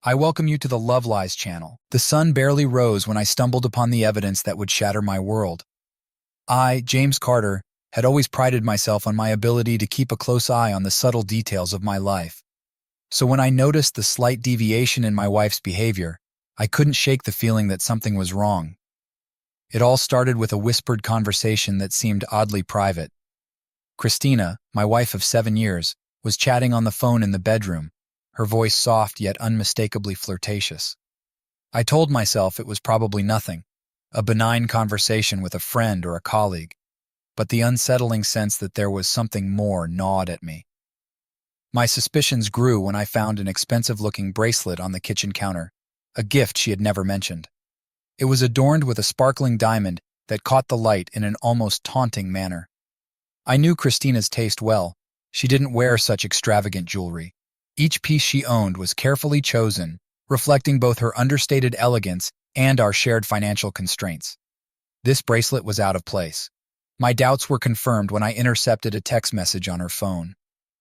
I welcome you to the Love Lies channel. The sun barely rose when I stumbled upon the evidence that would shatter my world. I, James Carter, had always prided myself on my ability to keep a close eye on the subtle details of my life. So when I noticed the slight deviation in my wife's behavior, I couldn't shake the feeling that something was wrong. It all started with a whispered conversation that seemed oddly private. Christina, my wife of 7 years, was chatting on the phone in the bedroom, her voice soft yet unmistakably flirtatious. I told myself it was probably nothing, a benign conversation with a friend or a colleague, but the unsettling sense that there was something more gnawed at me. My suspicions grew when I found an expensive-looking bracelet on the kitchen counter, a gift she had never mentioned. It was adorned with a sparkling diamond that caught the light in an almost taunting manner. I knew Christina's taste well. She didn't wear such extravagant jewelry. Each piece she owned was carefully chosen, reflecting both her understated elegance and our shared financial constraints. This bracelet was out of place. My doubts were confirmed when I intercepted a text message on her phone.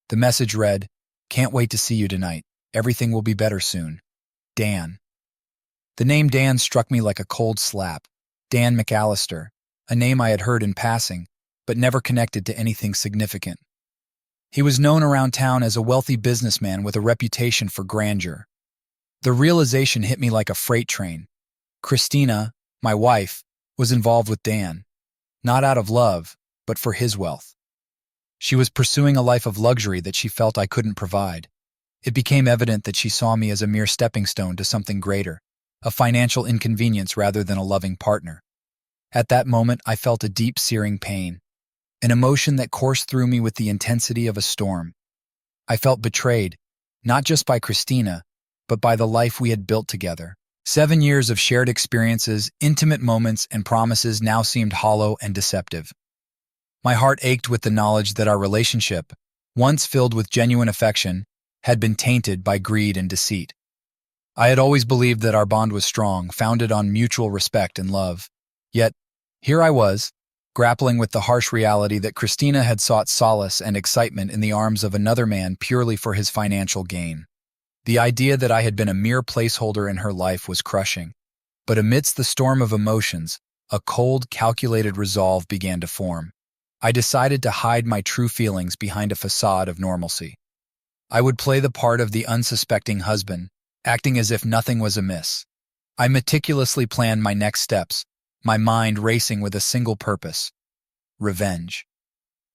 The message read, "Can't wait to see you tonight. Everything will be better soon. Dan." The name Dan struck me like a cold slap. Dan McAllister, a name I had heard in passing, but never connected to anything significant. He was known around town as a wealthy businessman with a reputation for grandeur. The realization hit me like a freight train. Christina, my wife, was involved with Dan, not out of love, but for his wealth. She was pursuing a life of luxury that she felt I couldn't provide. It became evident that she saw me as a mere stepping stone to something greater, a financial inconvenience rather than a loving partner. At that moment, I felt a deep, searing pain, an emotion that coursed through me with the intensity of a storm. I felt betrayed, not just by Christina, but by the life we had built together. 7 years of shared experiences, intimate moments, and promises now seemed hollow and deceptive. My heart ached with the knowledge that our relationship, once filled with genuine affection, had been tainted by greed and deceit. I had always believed that our bond was strong, founded on mutual respect and love. Yet, here I was, grappling with the harsh reality that Christina had sought solace and excitement in the arms of another man purely for his financial gain. The idea that I had been a mere placeholder in her life was crushing. But amidst the storm of emotions, a cold, calculated resolve began to form. I decided to hide my true feelings behind a facade of normalcy. I would play the part of the unsuspecting husband, acting as if nothing was amiss. I meticulously planned my next steps, my mind racing with a single purpose: revenge.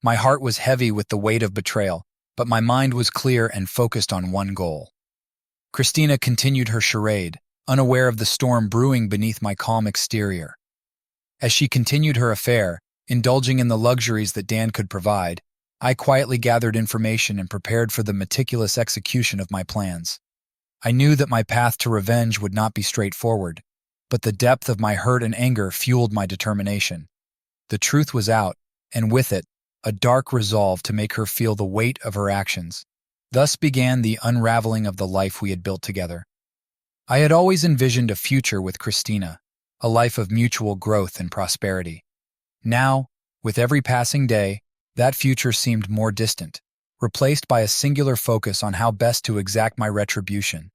My heart was heavy with the weight of betrayal, but my mind was clear and focused on one goal. Christina continued her charade, unaware of the storm brewing beneath my calm exterior. As she continued her affair, indulging in the luxuries that Dan could provide, I quietly gathered information and prepared for the meticulous execution of my plans. I knew that my path to revenge would not be straightforward, but the depth of my hurt and anger fueled my determination. The truth was out, and with it, a dark resolve to make her feel the weight of her actions. Thus began the unraveling of the life we had built together. I had always envisioned a future with Christina, a life of mutual growth and prosperity. Now, with every passing day, that future seemed more distant, replaced by a singular focus on how best to exact my retribution.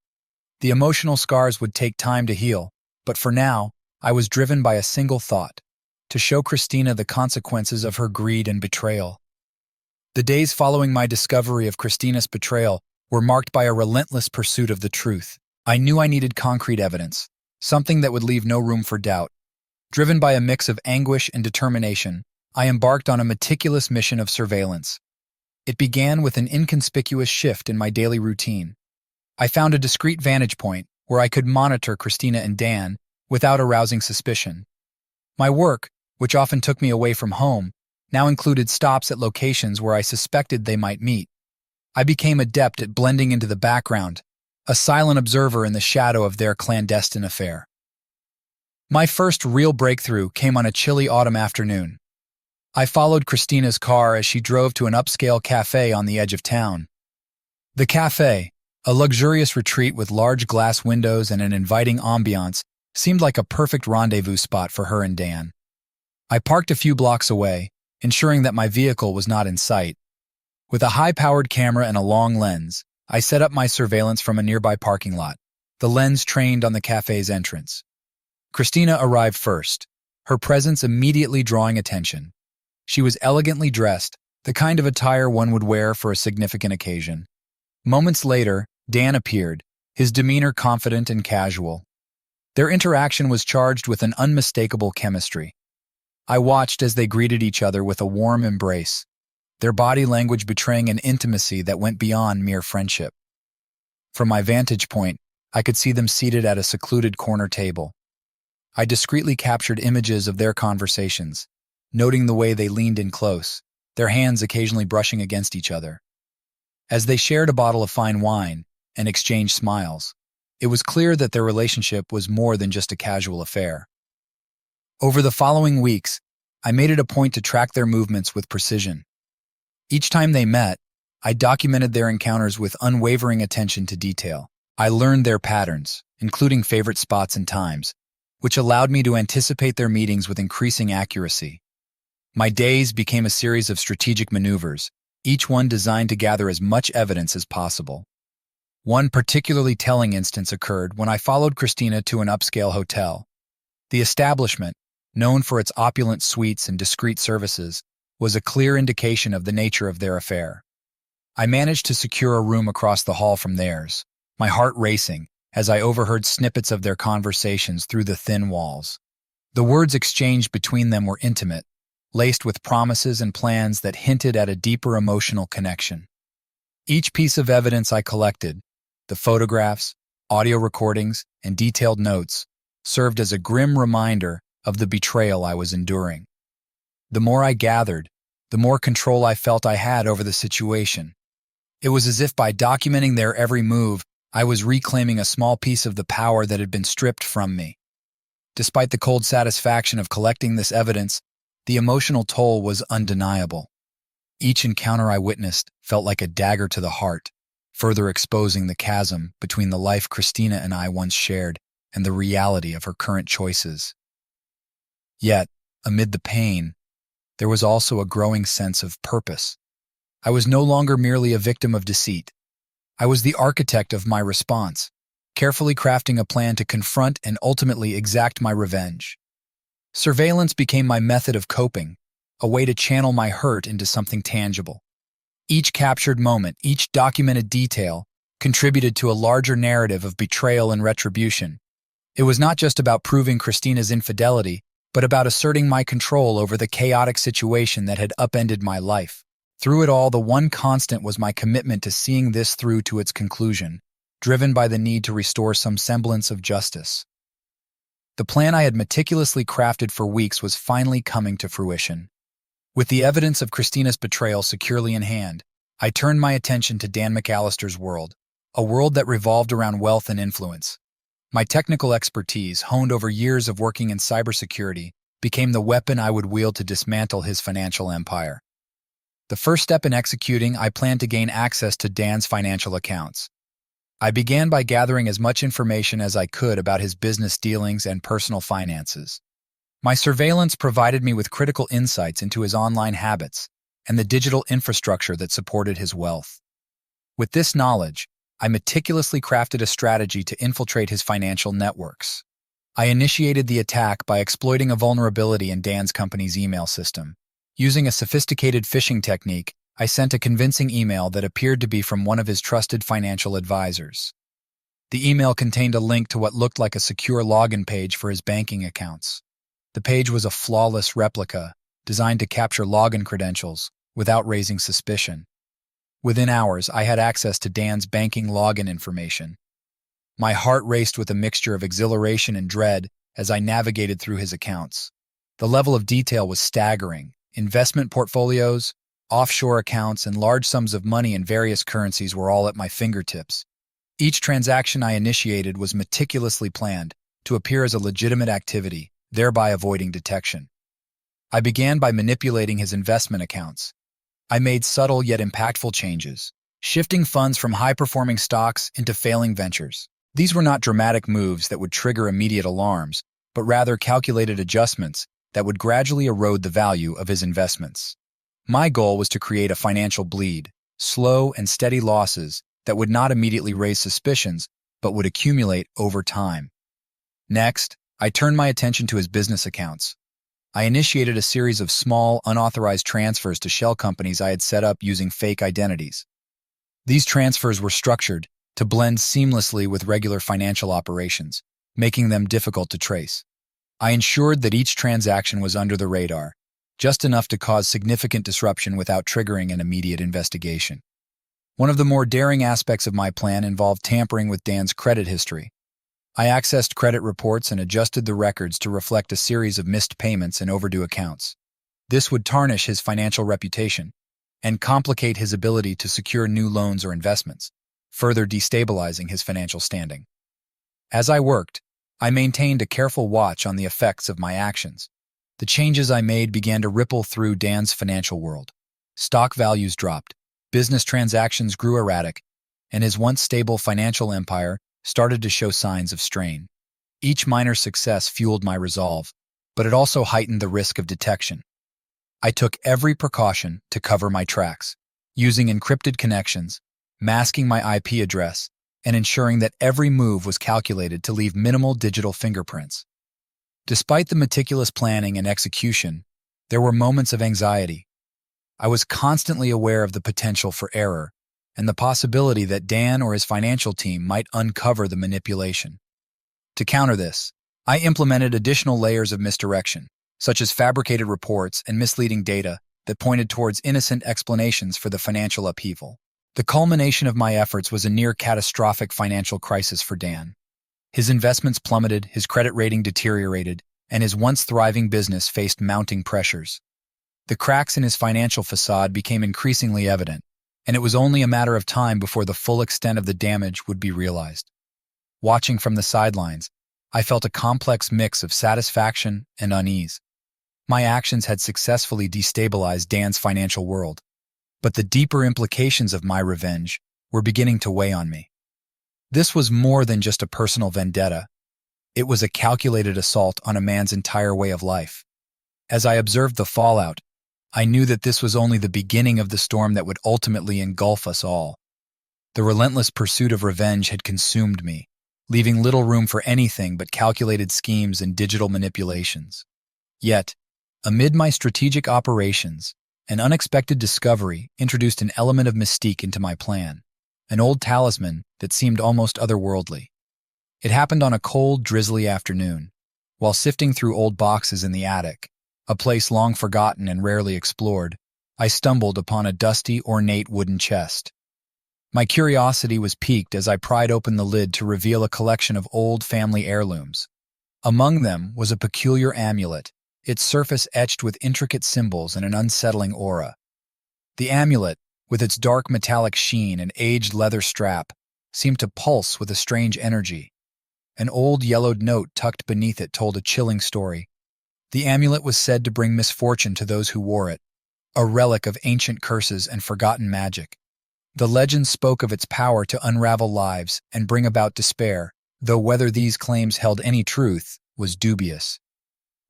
The emotional scars would take time to heal, but for now, I was driven by a single thought: to show Christina the consequences of her greed and betrayal. The days following my discovery of Christina's betrayal were marked by a relentless pursuit of the truth. I knew I needed concrete evidence, something that would leave no room for doubt. Driven by a mix of anguish and determination, I embarked on a meticulous mission of surveillance. It began with an inconspicuous shift in my daily routine. I found a discreet vantage point where I could monitor Christina and Dan without arousing suspicion. My work, which often took me away from home, now included stops at locations where I suspected they might meet. I became adept at blending into the background, a silent observer in the shadow of their clandestine affair. My first real breakthrough came on a chilly autumn afternoon. I followed Christina's car as she drove to an upscale cafe on the edge of town. The cafe, a luxurious retreat with large glass windows and an inviting ambiance, seemed like a perfect rendezvous spot for her and Dan. I parked a few blocks away, ensuring that my vehicle was not in sight. With a high-powered camera and a long lens, I set up my surveillance from a nearby parking lot. the lens trained on the cafe's entrance. Christina arrived first, her presence immediately drawing attention. She was elegantly dressed, the kind of attire one would wear for a significant occasion. Moments later, Dan appeared, his demeanor confident and casual. Their interaction was charged with an unmistakable chemistry. I watched as they greeted each other with a warm embrace, their body language betraying an intimacy that went beyond mere friendship. From my vantage point, I could see them seated at a secluded corner table. I discreetly captured images of their conversations, noting the way they leaned in close, their hands occasionally brushing against each other. As they shared a bottle of fine wine and exchanged smiles, it was clear that their relationship was more than just a casual affair. Over the following weeks, I made it a point to track their movements with precision. Each time they met, I documented their encounters with unwavering attention to detail. I learned their patterns, including favorite spots and times, which allowed me to anticipate their meetings with increasing accuracy. My days became a series of strategic maneuvers, each one designed to gather as much evidence as possible. One particularly telling instance occurred when I followed Christina to an upscale hotel. The establishment, known for its opulent suites and discreet services, was a clear indication of the nature of their affair. I managed to secure a room across the hall from theirs, my heart racing as I overheard snippets of their conversations through the thin walls. The words exchanged between them were intimate, laced with promises and plans that hinted at a deeper emotional connection. Each piece of evidence I collected, the photographs, audio recordings, and detailed notes, served as a grim reminder of the betrayal I was enduring. The more I gathered, the more control I felt I had over the situation. It was as if by documenting their every move, I was reclaiming a small piece of the power that had been stripped from me. Despite the cold satisfaction of collecting this evidence, the emotional toll was undeniable. Each encounter I witnessed felt like a dagger to the heart, further exposing the chasm between the life Christina and I once shared and the reality of her current choices. Yet, amid the pain, there was also a growing sense of purpose. I was no longer merely a victim of deceit. I was the architect of my response, carefully crafting a plan to confront and ultimately exact my revenge. Surveillance became my method of coping, a way to channel my hurt into something tangible. Each captured moment, each documented detail, contributed to a larger narrative of betrayal and retribution. It was not just about proving Christina's infidelity, but about asserting my control over the chaotic situation that had upended my life. Through it all, the one constant was my commitment to seeing this through to its conclusion, driven by the need to restore some semblance of justice. The plan I had meticulously crafted for weeks was finally coming to fruition. With the evidence of Christina's betrayal securely in hand, I turned my attention to Dan McAllister's world, a world that revolved around wealth and influence. My technical expertise, honed over years of working in cybersecurity, became the weapon I would wield to dismantle his financial empire. The first step in executing, I planned to gain access to Dan's financial accounts. I began by gathering as much information as I could about his business dealings and personal finances. My surveillance provided me with critical insights into his online habits and the digital infrastructure that supported his wealth. With this knowledge, I meticulously crafted a strategy to infiltrate his financial networks. I initiated the attack by exploiting a vulnerability in Dan's company's email system. Using a sophisticated phishing technique, I sent a convincing email that appeared to be from one of his trusted financial advisors. The email contained a link to what looked like a secure login page for his banking accounts. The page was a flawless replica, designed to capture login credentials without raising suspicion. Within hours, I had access to Dan's banking login information. My heart raced with a mixture of exhilaration and dread as I navigated through his accounts. The level of detail was staggering. Investment portfolios, offshore accounts, and large sums of money in various currencies were all at my fingertips. Each transaction I initiated was meticulously planned to appear as a legitimate activity, thereby avoiding detection. I began by manipulating his investment accounts. I made subtle yet impactful changes, shifting funds from high-performing stocks into failing ventures. These were not dramatic moves that would trigger immediate alarms, but rather calculated adjustments that would gradually erode the value of his investments. My goal was to create a financial bleed, slow and steady losses that would not immediately raise suspicions, but would accumulate over time. Next, I turned my attention to his business accounts. I initiated a series of small, unauthorized transfers to shell companies I had set up using fake identities. These transfers were structured to blend seamlessly with regular financial operations, making them difficult to trace. I ensured that each transaction was under the radar, just enough to cause significant disruption without triggering an immediate investigation. One of the more daring aspects of my plan involved tampering with Dan's credit history. I accessed credit reports and adjusted the records to reflect a series of missed payments and overdue accounts. This would tarnish his financial reputation and complicate his ability to secure new loans or investments, further destabilizing his financial standing. As I worked, I maintained a careful watch on the effects of my actions. The changes I made began to ripple through Dan's financial world. Stock values dropped, business transactions grew erratic, and his once stable financial empire started to show signs of strain. Each minor success fueled my resolve, but it also heightened the risk of detection. I took every precaution to cover my tracks, using encrypted connections, masking my IP address, and ensuring that every move was calculated to leave minimal digital fingerprints. Despite the meticulous planning and execution, there were moments of anxiety. I was constantly aware of the potential for error and the possibility that Dan or his financial team might uncover the manipulation. To counter this, I implemented additional layers of misdirection, such as fabricated reports and misleading data that pointed towards innocent explanations for the financial upheaval. The culmination of my efforts was a near-catastrophic financial crisis for Dan. His investments plummeted, his credit rating deteriorated, and his once thriving business faced mounting pressures. The cracks in his financial facade became increasingly evident, and it was only a matter of time before the full extent of the damage would be realized. Watching from the sidelines, I felt a complex mix of satisfaction and unease. My actions had successfully destabilized Dan's financial world, but the deeper implications of my revenge were beginning to weigh on me. This was more than just a personal vendetta. It was a calculated assault on a man's entire way of life. As I observed the fallout, I knew that this was only the beginning of the storm that would ultimately engulf us all. The relentless pursuit of revenge had consumed me, leaving little room for anything but calculated schemes and digital manipulations. Yet, amid my strategic operations, an unexpected discovery introduced an element of mystique into my plan, an old talisman that seemed almost otherworldly. It happened on a cold, drizzly afternoon, while sifting through old boxes in the attic, a place long forgotten and rarely explored. I stumbled upon a dusty, ornate wooden chest. My curiosity was piqued as I pried open the lid to reveal a collection of old family heirlooms. Among them was a peculiar amulet, its surface etched with intricate symbols and an unsettling aura. The amulet, with its dark metallic sheen and aged leather strap, seemed to pulse with a strange energy. An old yellowed note tucked beneath it told a chilling story. The amulet was said to bring misfortune to those who wore it, a relic of ancient curses and forgotten magic. The legend spoke of its power to unravel lives and bring about despair, though whether these claims held any truth was dubious.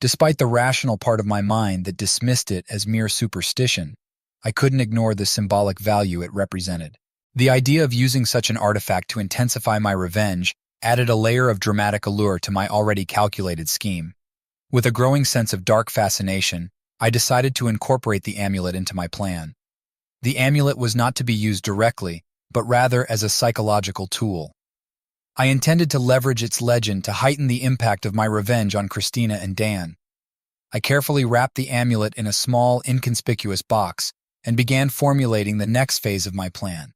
Despite the rational part of my mind that dismissed it as mere superstition, I couldn't ignore the symbolic value it represented. The idea of using such an artifact to intensify my revenge added a layer of dramatic allure to my already calculated scheme. With a growing sense of dark fascination, I decided to incorporate the amulet into my plan. The amulet was not to be used directly, but rather as a psychological tool. I intended to leverage its legend to heighten the impact of my revenge on Christina and Dan. I carefully wrapped the amulet in a small, inconspicuous box and began formulating the next phase of my plan.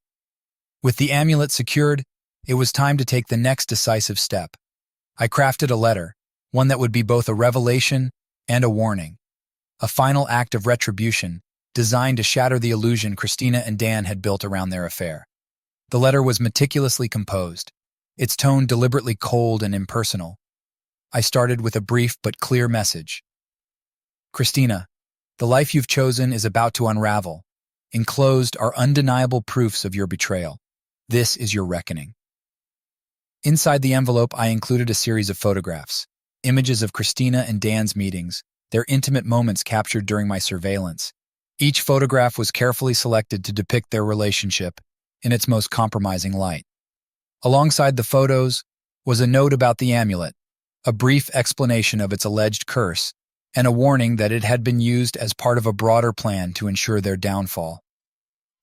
With the amulet secured, it was time to take the next decisive step. I crafted a letter, one that would be both a revelation and a warning, a final act of retribution designed to shatter the illusion Christina and Dan had built around their affair. The letter was meticulously composed, its tone deliberately cold and impersonal. I started with a brief but clear message. Christina, the life you've chosen is about to unravel. Enclosed are undeniable proofs of your betrayal. This is your reckoning. Inside the envelope, I included a series of photographs, images of Christina and Dan's meetings, their intimate moments captured during my surveillance. Each photograph was carefully selected to depict their relationship in its most compromising light. Alongside the photos was a note about the amulet, a brief explanation of its alleged curse, and a warning that it had been used as part of a broader plan to ensure their downfall.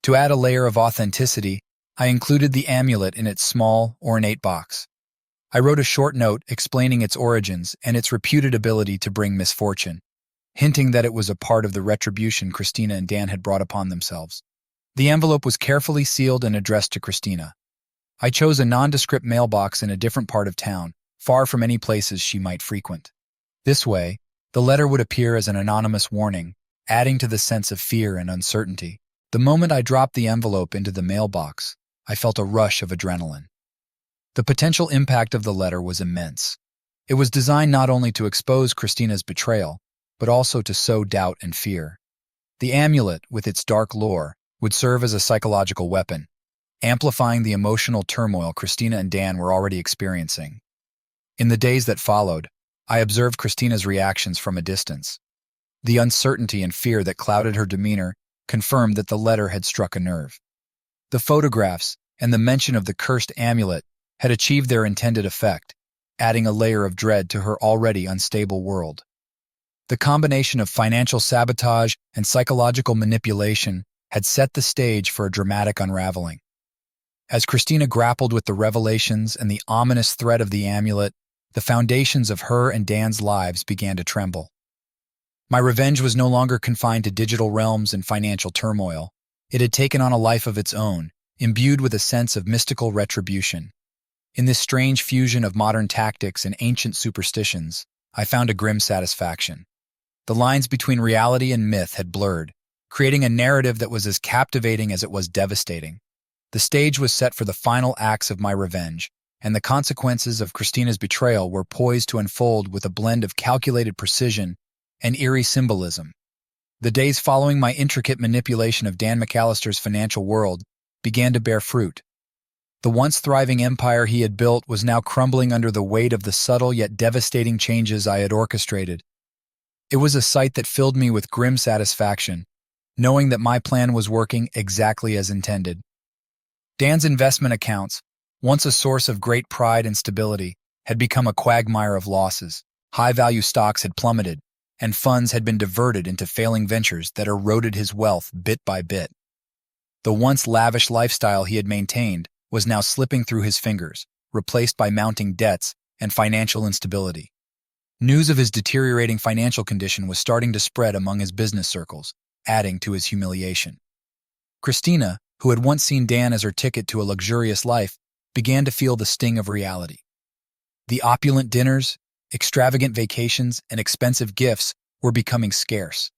To add a layer of authenticity, I included the amulet in its small, ornate box. I wrote a short note explaining its origins and its reputed ability to bring misfortune, hinting that it was a part of the retribution Christina and Dan had brought upon themselves. The envelope was carefully sealed and addressed to Christina. I chose a nondescript mailbox in a different part of town, far from any places she might frequent. This way, the letter would appear as an anonymous warning, adding to the sense of fear and uncertainty. The moment I dropped the envelope into the mailbox, I felt a rush of adrenaline. The potential impact of the letter was immense. It was designed not only to expose Christina's betrayal, but also to sow doubt and fear. The amulet, with its dark lore, would serve as a psychological weapon, amplifying the emotional turmoil Christina and Dan were already experiencing. In the days that followed, I observed Christina's reactions from a distance. The uncertainty and fear that clouded her demeanor confirmed that the letter had struck a nerve. The photographs and the mention of the cursed amulet had achieved their intended effect, adding a layer of dread to her already unstable world. The combination of financial sabotage and psychological manipulation had set the stage for a dramatic unraveling. As Christina grappled with the revelations and the ominous threat of the amulet, the foundations of her and Dan's lives began to tremble. My revenge was no longer confined to digital realms and financial turmoil. It had taken on a life of its own, imbued with a sense of mystical retribution. In this strange fusion of modern tactics and ancient superstitions, I found a grim satisfaction. The lines between reality and myth had blurred, creating a narrative that was as captivating as it was devastating. The stage was set for the final acts of my revenge, and the consequences of Christina's betrayal were poised to unfold with a blend of calculated precision and eerie symbolism. The days following my intricate manipulation of Dan McAllister's financial world began to bear fruit. The once thriving empire he had built was now crumbling under the weight of the subtle yet devastating changes I had orchestrated. It was a sight that filled me with grim satisfaction, knowing that my plan was working exactly as intended. Dan's investment accounts, once a source of great pride and stability, had become a quagmire of losses. High-value stocks had plummeted, and funds had been diverted into failing ventures that eroded his wealth bit by bit. The once lavish lifestyle he had maintained was now slipping through his fingers, replaced by mounting debts and financial instability. News of his deteriorating financial condition was starting to spread among his business circles, adding to his humiliation. Christina, who had once seen Dan as her ticket to a luxurious life, began to feel the sting of reality. The opulent dinners, extravagant vacations, and expensive gifts were becoming scarce.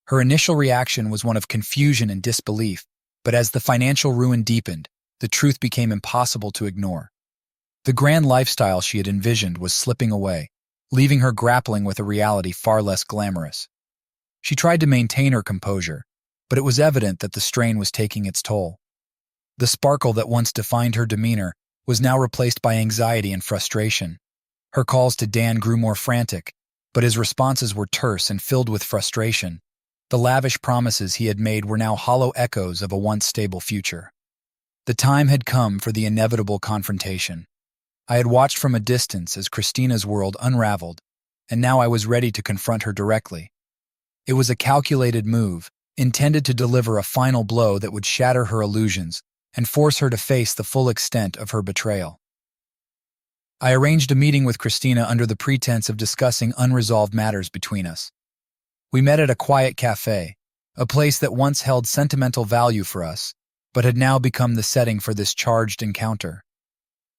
Her initial reaction was one of confusion and disbelief, but as the financial ruin deepened, the truth became impossible to ignore. The grand lifestyle she had envisioned was slipping away, leaving her grappling with a reality far less glamorous. She tried to maintain her composure, but it was evident that the strain was taking its toll. The sparkle that once defined her demeanor was now replaced by anxiety and frustration. Her calls to Dan grew more frantic, but his responses were terse and filled with frustration. The lavish promises he had made were now hollow echoes of a once stable future. The time had come for the inevitable confrontation. I had watched from a distance as Christina's world unraveled, and now I was ready to confront her directly. It was a calculated move, intended to deliver a final blow that would shatter her illusions and force her to face the full extent of her betrayal. I arranged a meeting with Christina under the pretense of discussing unresolved matters between us. We met at a quiet cafe, a place that once held sentimental value for us, but had now become the setting for this charged encounter.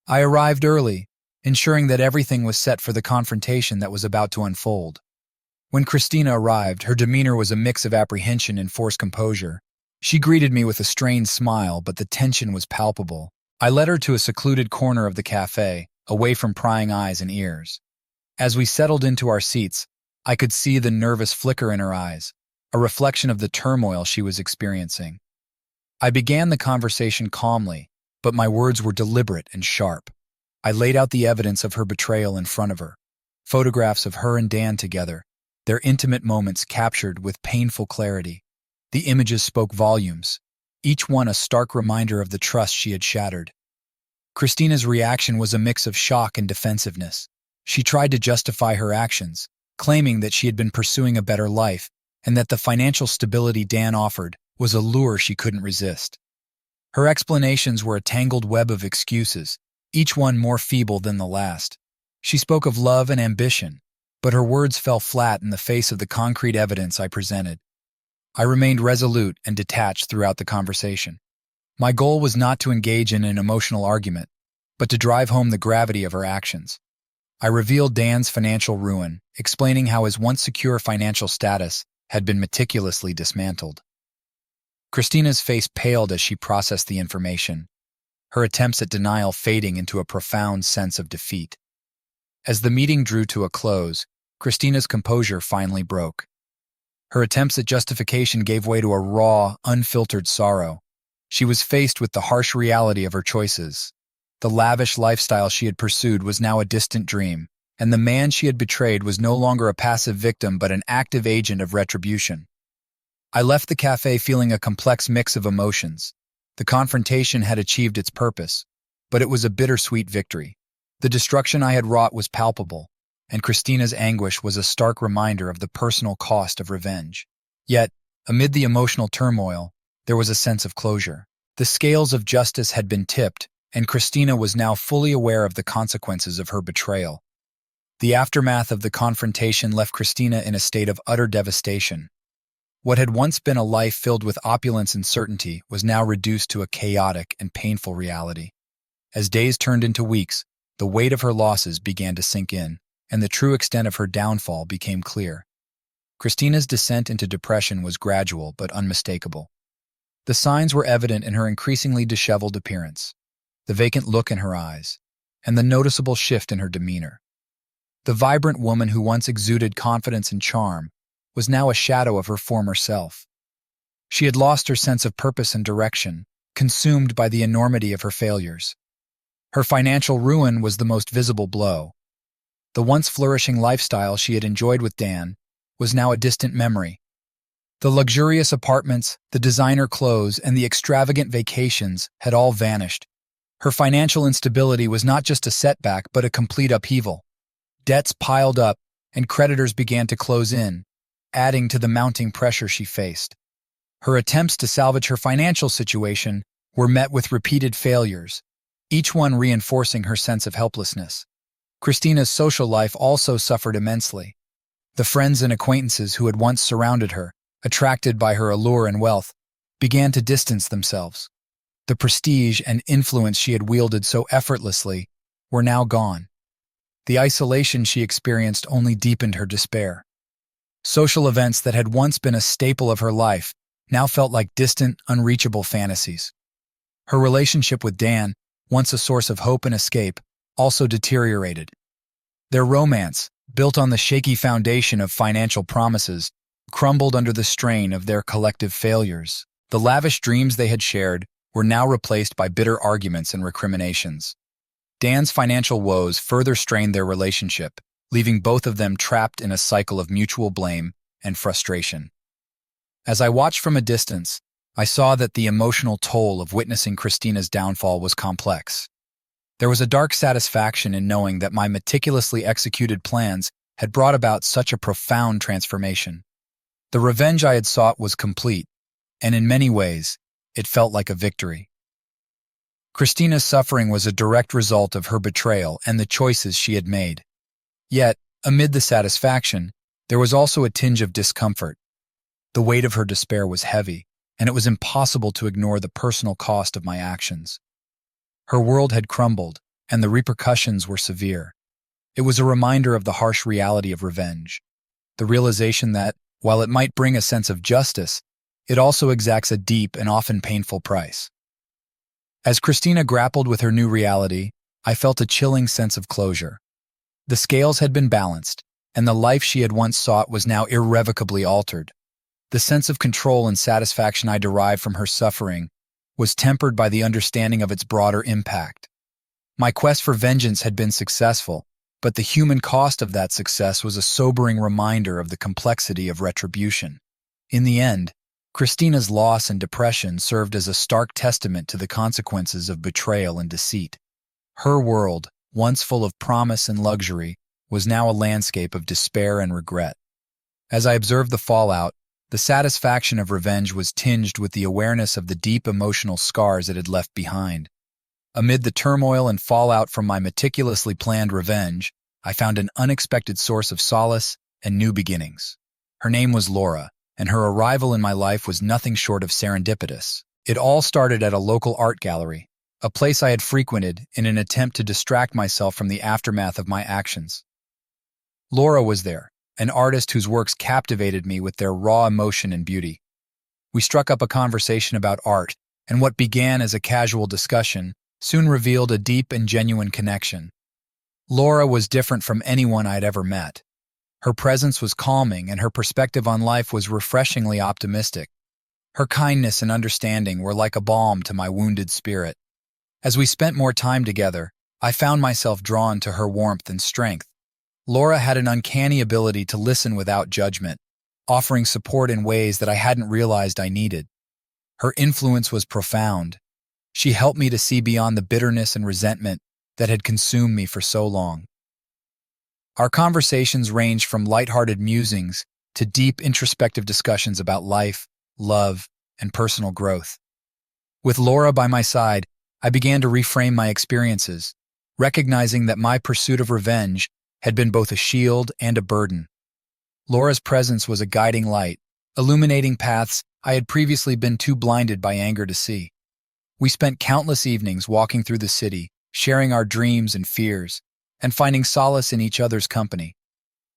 I arrived early, ensuring that everything was set for the confrontation that was about to unfold. When Christina arrived, her demeanor was a mix of apprehension and forced composure. She greeted me with a strained smile, but the tension was palpable. I led her to a secluded corner of the cafe, away from prying eyes and ears. As we settled into our seats, I could see the nervous flicker in her eyes, a reflection of the turmoil she was experiencing. I began the conversation calmly, but my words were deliberate and sharp. I laid out the evidence of her betrayal in front of her, photographs of her and Dan together, their intimate moments captured with painful clarity. The images spoke volumes, each one a stark reminder of the trust she had shattered. Christina's reaction was a mix of shock and defensiveness. She tried to justify her actions, claiming that she had been pursuing a better life and that the financial stability Dan offered was a lure she couldn't resist. Her explanations were a tangled web of excuses, each one more feeble than the last. She spoke of love and ambition, but her words fell flat in the face of the concrete evidence I presented. I remained resolute and detached throughout the conversation. My goal was not to engage in an emotional argument, but to drive home the gravity of her actions. I revealed Dan's financial ruin, explaining how his once secure financial status had been meticulously dismantled. Christina's face paled as she processed the information, her attempts at denial fading into a profound sense of defeat. As the meeting drew to a close, Christina's composure finally broke. Her attempts at justification gave way to a raw, unfiltered sorrow. She was faced with the harsh reality of her choices. The lavish lifestyle she had pursued was now a distant dream, and the man she had betrayed was no longer a passive victim but an active agent of retribution. I left the cafe feeling a complex mix of emotions. The confrontation had achieved its purpose, but it was a bittersweet victory. The destruction I had wrought was palpable, and Christina's anguish was a stark reminder of the personal cost of revenge. Yet, amid the emotional turmoil, there was a sense of closure. The scales of justice had been tipped, and Christina was now fully aware of the consequences of her betrayal. The aftermath of the confrontation left Christina in a state of utter devastation. What had once been a life filled with opulence and certainty was now reduced to a chaotic and painful reality. As days turned into weeks, the weight of her losses began to sink in, and the true extent of her downfall became clear. Christina's descent into depression was gradual but unmistakable. The signs were evident in her increasingly disheveled appearance, the vacant look in her eyes, and the noticeable shift in her demeanor. The vibrant woman who once exuded confidence and charm was now a shadow of her former self. She had lost her sense of purpose and direction, consumed by the enormity of her failures. Her financial ruin was the most visible blow. The once flourishing lifestyle she had enjoyed with Dan was now a distant memory. The luxurious apartments, the designer clothes, and the extravagant vacations had all vanished. Her financial instability was not just a setback but a complete upheaval. Debts piled up, and creditors began to close in, adding to the mounting pressure she faced. Her attempts to salvage her financial situation were met with repeated failures, each one reinforcing her sense of helplessness. Christina's social life also suffered immensely. The friends and acquaintances who had once surrounded her, attracted by her allure and wealth, began to distance themselves. The prestige and influence she had wielded so effortlessly were now gone. The isolation she experienced only deepened her despair. Social events that had once been a staple of her life now felt like distant, unreachable fantasies. Her relationship with Dan, once a source of hope and escape, also deteriorated. Their romance, built on the shaky foundation of financial promises, crumbled under the strain of their collective failures. The lavish dreams they had shared were now replaced by bitter arguments and recriminations. Dan's financial woes further strained their relationship, leaving both of them trapped in a cycle of mutual blame and frustration. As I watched from a distance, I saw that the emotional toll of witnessing Christina's downfall was complex. There was a dark satisfaction in knowing that my meticulously executed plans had brought about such a profound transformation. The revenge I had sought was complete, and in many ways, it felt like a victory. Christina's suffering was a direct result of her betrayal and the choices she had made. Yet, amid the satisfaction, there was also a tinge of discomfort. The weight of her despair was heavy, and it was impossible to ignore the personal cost of my actions. Her world had crumbled, and the repercussions were severe. It was a reminder of the harsh reality of revenge, the realization that, while it might bring a sense of justice, it also exacts a deep and often painful price. As Christina grappled with her new reality, I felt a chilling sense of closure. The scales had been balanced, and the life she had once sought was now irrevocably altered. The sense of control and satisfaction I derived from her suffering was tempered by the understanding of its broader impact. My quest for vengeance had been successful, but the human cost of that success was a sobering reminder of the complexity of retribution. In the end, Christina's loss and depression served as a stark testament to the consequences of betrayal and deceit. Her world, once full of promise and luxury, was now a landscape of despair and regret. As I observed the fallout, the satisfaction of revenge was tinged with the awareness of the deep emotional scars it had left behind. Amid the turmoil and fallout from my meticulously planned revenge, I found an unexpected source of solace and new beginnings. Her name was Laura, and her arrival in my life was nothing short of serendipitous. It all started at a local art gallery, a place I had frequented in an attempt to distract myself from the aftermath of my actions. Laura was there, an artist whose works captivated me with their raw emotion and beauty. We struck up a conversation about art, and what began as a casual discussion soon revealed a deep and genuine connection. Laura was different from anyone I had ever met. Her presence was calming, and her perspective on life was refreshingly optimistic. Her kindness and understanding were like a balm to my wounded spirit. As we spent more time together, I found myself drawn to her warmth and strength. Laura had an uncanny ability to listen without judgment, offering support in ways that I hadn't realized I needed. Her influence was profound. She helped me to see beyond the bitterness and resentment that had consumed me for so long. Our conversations ranged from lighthearted musings to deep introspective discussions about life, love, and personal growth. With Laura by my side, I began to reframe my experiences, recognizing that my pursuit of revenge had been both a shield and a burden. Laura's presence was a guiding light, illuminating paths I had previously been too blinded by anger to see. We spent countless evenings walking through the city, sharing our dreams and fears, and finding solace in each other's company.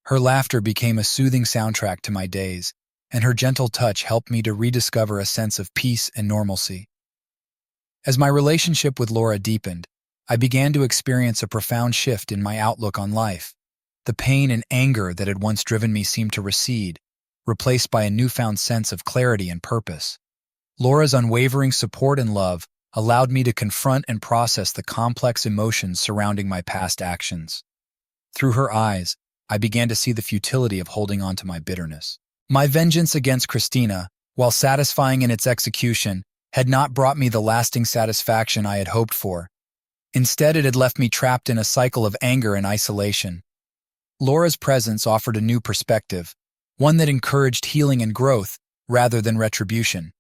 Her laughter became a soothing soundtrack to my days, and her gentle touch helped me to rediscover a sense of peace and normalcy. As my relationship with Laura deepened, I began to experience a profound shift in my outlook on life. The pain and anger that had once driven me seemed to recede, replaced by a newfound sense of clarity and purpose. Laura's unwavering support and love allowed me to confront and process the complex emotions surrounding my past actions. Through her eyes, I began to see the futility of holding on to my bitterness. My vengeance against Christina, while satisfying in its execution, had not brought me the lasting satisfaction I had hoped for. Instead, it had left me trapped in a cycle of anger and isolation. Laura's presence offered a new perspective, one that encouraged healing and growth rather than retribution.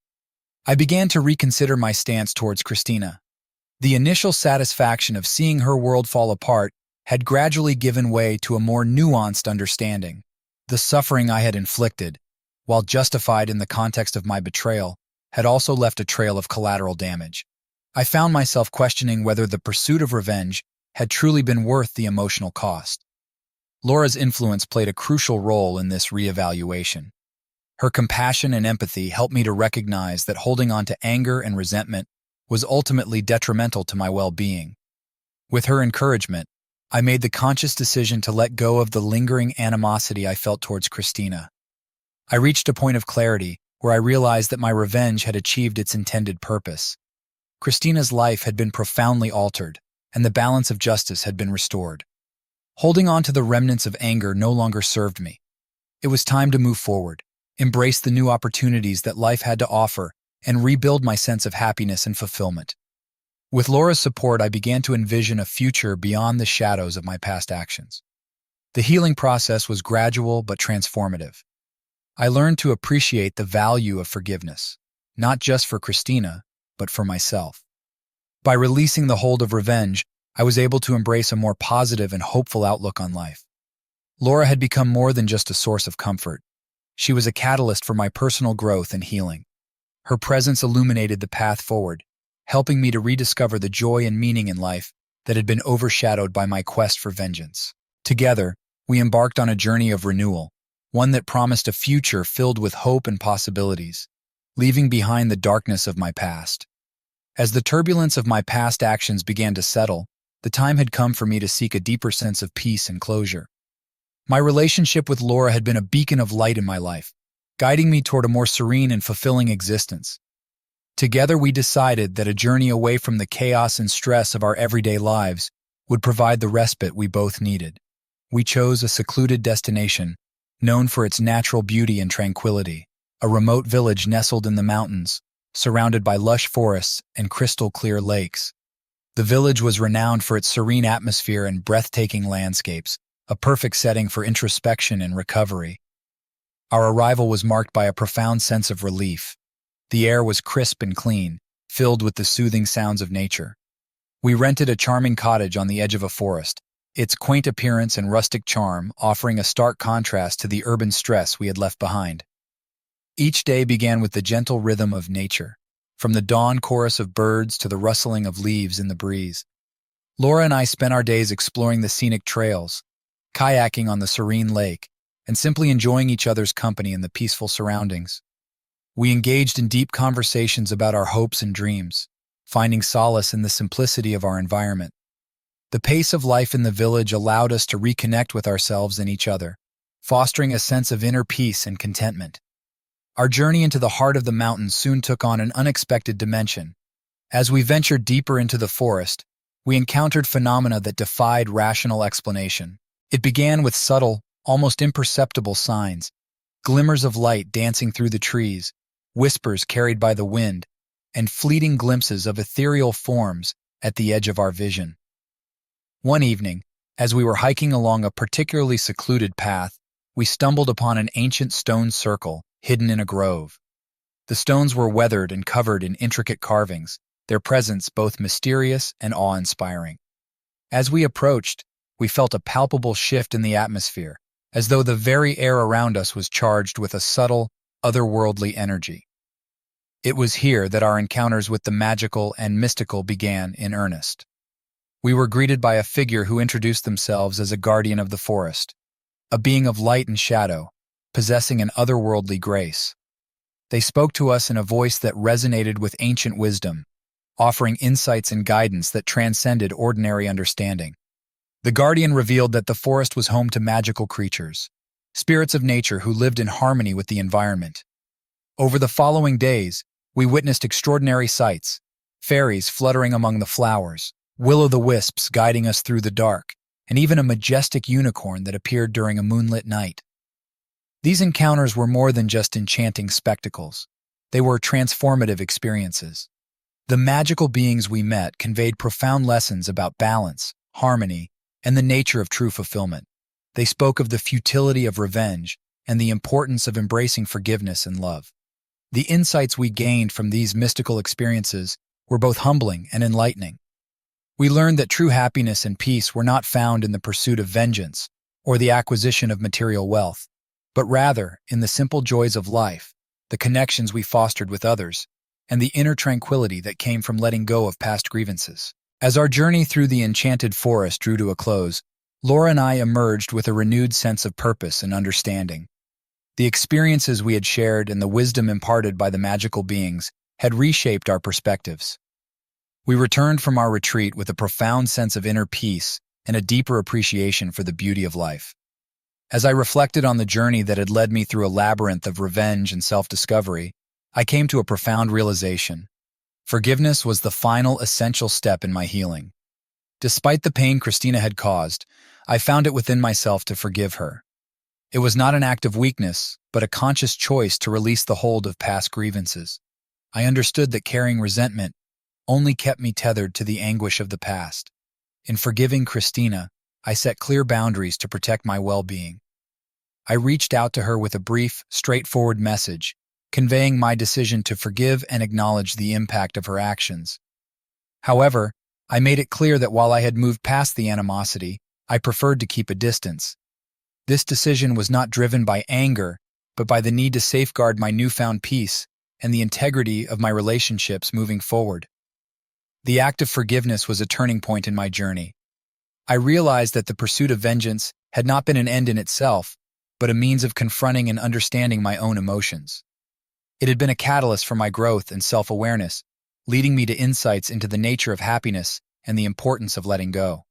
I began to reconsider my stance towards Christina. The initial satisfaction of seeing her world fall apart had gradually given way to a more nuanced understanding. The suffering I had inflicted, while justified in the context of my betrayal, had also left a trail of collateral damage. I found myself questioning whether the pursuit of revenge had truly been worth the emotional cost. Laura's influence played a crucial role in this reevaluation. Her compassion and empathy helped me to recognize that holding on to anger and resentment was ultimately detrimental to my well-being. With her encouragement, I made the conscious decision to let go of the lingering animosity I felt towards Christina. I reached a point of clarity where I realized that my revenge had achieved its intended purpose. Christina's life had been profoundly altered, and the balance of justice had been restored. Holding on to the remnants of anger no longer served me. It was time to move forward, embrace the new opportunities that life had to offer, and rebuild my sense of happiness and fulfillment. With Laura's support, I began to envision a future beyond the shadows of my past actions. The healing process was gradual but transformative. I learned to appreciate the value of forgiveness, not just for Christina, but for myself. By releasing the hold of revenge, I was able to embrace a more positive and hopeful outlook on life. Laura had become more than just a source of comfort. She was a catalyst for my personal growth and healing. Her presence illuminated the path forward, helping me to rediscover the joy and meaning in life that had been overshadowed by my quest for vengeance. Together, we embarked on a journey of renewal, one that promised a future filled with hope and possibilities, leaving behind the darkness of my past. As the turbulence of my past actions began to settle, the time had come for me to seek a deeper sense of peace and closure. My relationship with Laura had been a beacon of light in my life, guiding me toward a more serene and fulfilling existence. Together, we decided that a journey away from the chaos and stress of our everyday lives would provide the respite we both needed. We chose a secluded destination, known for its natural beauty and tranquility, a remote village nestled in the mountains, surrounded by lush forests and crystal-clear lakes. The village was renowned for its serene atmosphere and breathtaking landscapes, a perfect setting for introspection and recovery. Our arrival was marked by a profound sense of relief. The air was crisp and clean, filled with the soothing sounds of nature. We rented a charming cottage on the edge of a forest, its quaint appearance and rustic charm offering a stark contrast to the urban stress we had left behind. Each day began with the gentle rhythm of nature, from the dawn chorus of birds to the rustling of leaves in the breeze. Laura and I spent our days exploring the scenic trails, kayaking on the serene lake, and simply enjoying each other's company in the peaceful surroundings. We engaged in deep conversations about our hopes and dreams, finding solace in the simplicity of our environment. The pace of life in the village allowed us to reconnect with ourselves and each other, fostering a sense of inner peace and contentment. Our journey into the heart of the mountains soon took on an unexpected dimension. As we ventured deeper into the forest, we encountered phenomena that defied rational explanation. It began with subtle, almost imperceptible signs, glimmers of light dancing through the trees, whispers carried by the wind, and fleeting glimpses of ethereal forms at the edge of our vision. One evening, as we were hiking along a particularly secluded path, we stumbled upon an ancient stone circle hidden in a grove. The stones were weathered and covered in intricate carvings, their presence both mysterious and awe-inspiring. As we approached, we felt a palpable shift in the atmosphere, as though the very air around us was charged with a subtle, otherworldly energy. It was here that our encounters with the magical and mystical began in earnest. We were greeted by a figure who introduced themselves as a guardian of the forest, a being of light and shadow, possessing an otherworldly grace. They spoke to us in a voice that resonated with ancient wisdom, offering insights and guidance that transcended ordinary understanding. The guardian revealed that the forest was home to magical creatures, spirits of nature who lived in harmony with the environment. Over the following days, we witnessed extraordinary sights, fairies fluttering among the flowers, will-o'-the-wisps guiding us through the dark, and even a majestic unicorn that appeared during a moonlit night. These encounters were more than just enchanting spectacles. They were transformative experiences. The magical beings we met conveyed profound lessons about balance, harmony, and the nature of true fulfillment. They spoke of the futility of revenge and the importance of embracing forgiveness and love. The insights we gained from these mystical experiences were both humbling and enlightening. We learned that true happiness and peace were not found in the pursuit of vengeance or the acquisition of material wealth, but rather in the simple joys of life, the connections we fostered with others, and the inner tranquility that came from letting go of past grievances. As our journey through the enchanted forest drew to a close, Laura and I emerged with a renewed sense of purpose and understanding. The experiences we had shared and the wisdom imparted by the magical beings had reshaped our perspectives. We returned from our retreat with a profound sense of inner peace and a deeper appreciation for the beauty of life. As I reflected on the journey that had led me through a labyrinth of revenge and self-discovery, I came to a profound realization. Forgiveness was the final essential step in my healing. Despite the pain Christina had caused, I found it within myself to forgive her. It was not an act of weakness, but a conscious choice to release the hold of past grievances. I understood that carrying resentment only kept me tethered to the anguish of the past. In forgiving Christina, I set clear boundaries to protect my well-being. I reached out to her with a brief, straightforward message, conveying my decision to forgive and acknowledge the impact of her actions. However, I made it clear that while I had moved past the animosity, I preferred to keep a distance. This decision was not driven by anger, but by the need to safeguard my newfound peace and the integrity of my relationships moving forward. The act of forgiveness was a turning point in my journey. I realized that the pursuit of vengeance had not been an end in itself, but a means of confronting and understanding my own emotions. It had been a catalyst for my growth and self-awareness, leading me to insights into the nature of happiness and the importance of letting go.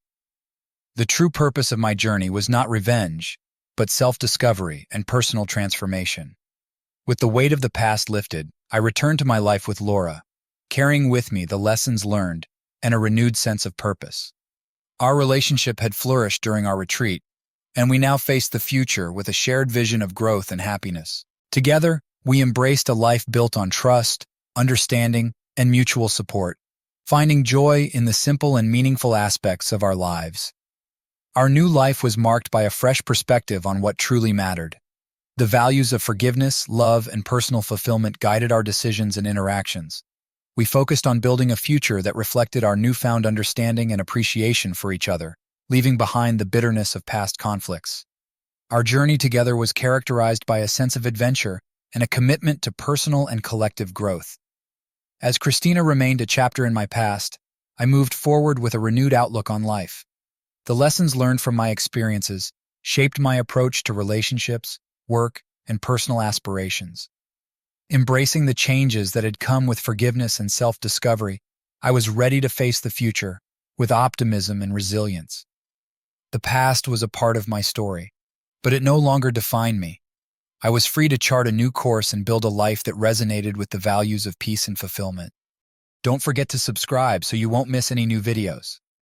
The true purpose of my journey was not revenge, but self-discovery and personal transformation. With the weight of the past lifted, I returned to my life with Laura, carrying with me the lessons learned and a renewed sense of purpose. Our relationship had flourished during our retreat, and we now faced the future with a shared vision of growth and happiness. Together, we embraced a life built on trust, understanding, and mutual support, finding joy in the simple and meaningful aspects of our lives. Our new life was marked by a fresh perspective on what truly mattered. The values of forgiveness, love, and personal fulfillment guided our decisions and interactions. We focused on building a future that reflected our newfound understanding and appreciation for each other, leaving behind the bitterness of past conflicts. Our journey together was characterized by a sense of adventure and a commitment to personal and collective growth. As Christina remained a chapter in my past, I moved forward with a renewed outlook on life. The lessons learned from my experiences shaped my approach to relationships, work, and personal aspirations. Embracing the changes that had come with forgiveness and self-discovery, I was ready to face the future with optimism and resilience. The past was a part of my story, but it no longer defined me. I was free to chart a new course and build a life that resonated with the values of peace and fulfillment. Don't forget to subscribe so you won't miss any new videos.